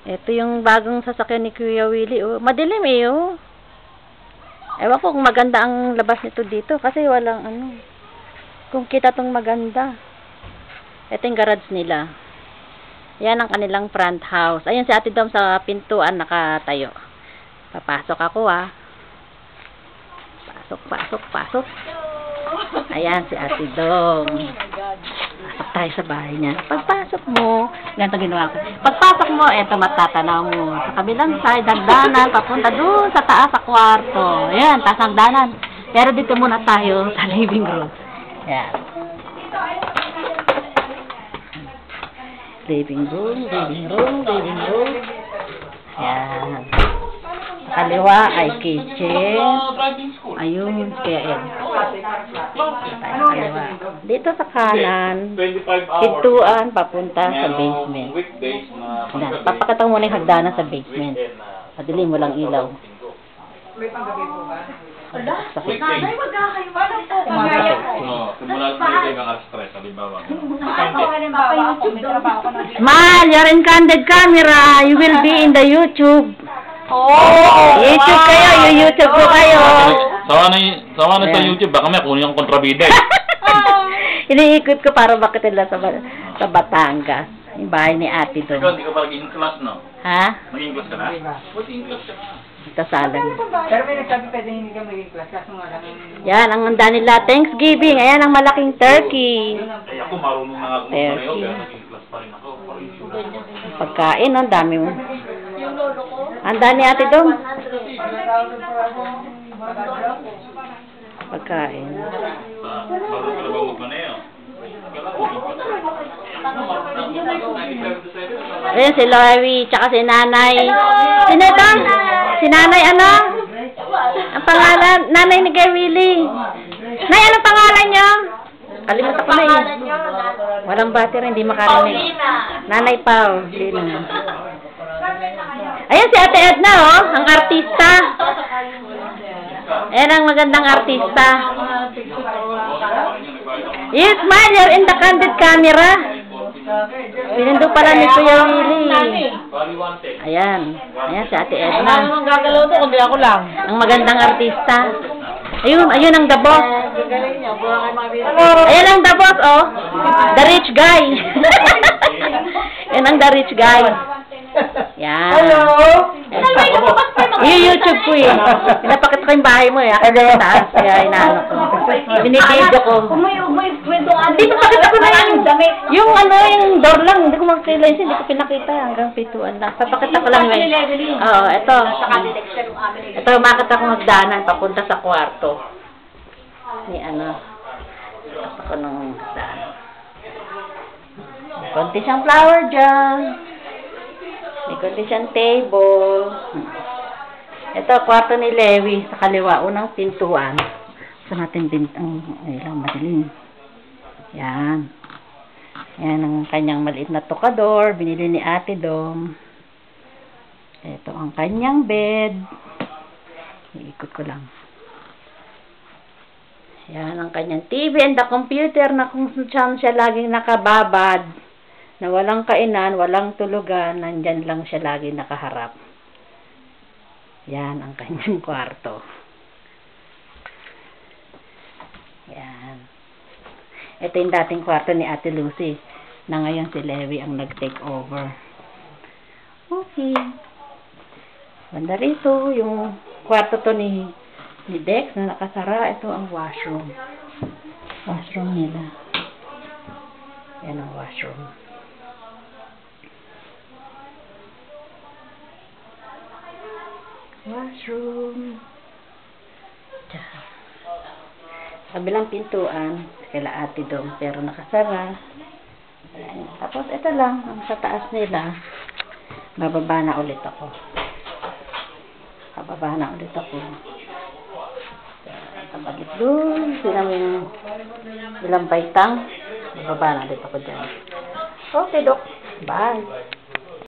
Ito yung bagong sasakyan ni Kuya Willie. Oh. Madilim eh. Oh. Ewan ko kung maganda ang labas nito dito. Kasi walang ano. Kung kita tong maganda. Ito yung garage nila. Yan ang kanilang front house. Ayun si Ate Dom sa pintuan nakatayo. Papasok ako ah. Pasok, pasok, pasok. Ayan si Ate Dom. Pasok tayo sa bahay niya. Pagpasok mo, ganito ginawa ko. Pagpasok mo, eto matatanaw mo. Sa kabilang side, hagdanan, papunta doon sa taas sa kwarto. Ayan, taas hagdanan. Pero dito muna tayo sa living room. Ayan. Living room, living room, living room. Ayan. Sa kaliwa ay kitchen. Ayun, kaya yan. Dito sa kanan, pintuan papunta sa basement. Papakita mo muna yung hagdanan sa basement. Padilim mo lang ilaw. Sakit. Smile, you're in candid camera. You will be in the YouTube. YouTube kayo, YouTube ko kayo. Sawa na sa YouTube, baka may kunin yung kontrabida eh. Iniikot ko para bakitin lang sa Batangas. Yung bahay ni Ate Dom. Ikaw, hindi ka pa naging class, no? Ha? Maging class ka na? Buti yung class ka na. Ito salang. Pero may nagsabi pwede hindi ka maging class, kaso nga lang. Yan, ang handa nila. Thanksgiving. Ayan ang malaking turkey. Ay, ako marunong na nga kung pareho, pero naging class pa rin ako. Pagkain, ang dami mo. Handa ni Ate Dom. Pagkain. Marunong ka na ba magmaneho? Ayan si Lowy, tsaka si Nanay. Sino ito? Si Nanay ano? Ang pangalan, Nanay ni Kuya Willie. Nay, anong pangalan niyo? Kalimutan ko na eh. Walang battery, hindi makarinig. Nanay Pao. Ayan si Ate Edna, oh. Ang artista. Ayan ang magandang artista. Yes, smile. You're in the candid camera. Pinundo pala ni Kuya Willie. Ayan. Ayan si Ate Edna. Ano gagalaw to, kundi ako lang. Ang magandang artista. Ayun, ayun ang the boss. Ayan ang the boss, oh. The rich guy. Ayan ang the rich guy. Yan. Hello? YouTube ko eh. Pinapakita ko yung bahay mo eh. Akin sa taas. Kaya inaano ko. Binibidyo ko. Hindi papakita ko na yung ano, yung door lang. Hindi ko makakilala. Hindi ko pinakita. Hanggang pituan lang. Papakita ko lang yun. Oo, ito. Ito, makita ko magdanan. Papunta sa kwarto. Ni ano. Pakita ko nung hagdanan. Konti siyang flower dyan. May konti siyang table. Ito, kwarto ni Lewy sa kaliwa. Unang pintuan. Sa natin bintang. Ay lang, madilim. Yan. Yan ang kanyang maliit na tukador. Binili ni Ate Dom. Ito ang kanyang bed. Iikot ko lang. Yan ang kanyang TV and the computer na kung saan siya laging nakababad. Na walang kainan, walang tulugan, nandyan lang siya lagi nakaharap. Yan ang kanyang kwarto. Yan. Ito yung dating kwarto ni Ate Lucy, na ngayon si Lewy ang nag-take over. Okay. Banda rito, yung kwarto to ni Dex na nakasara. Ito ang washroom. Washroom nila. Yan ang washroom. Washroom. Kabilang pintuan kila Ate Dom pero nakasara. Ayan. Tapos ito lang ang sa taas nila. Bababa na ulit ako. Bababa na ulit ako. Tabagit doon. Silang yung ilang baitang. Bababa na ulit ako dyan. Okay, Dok. Bye.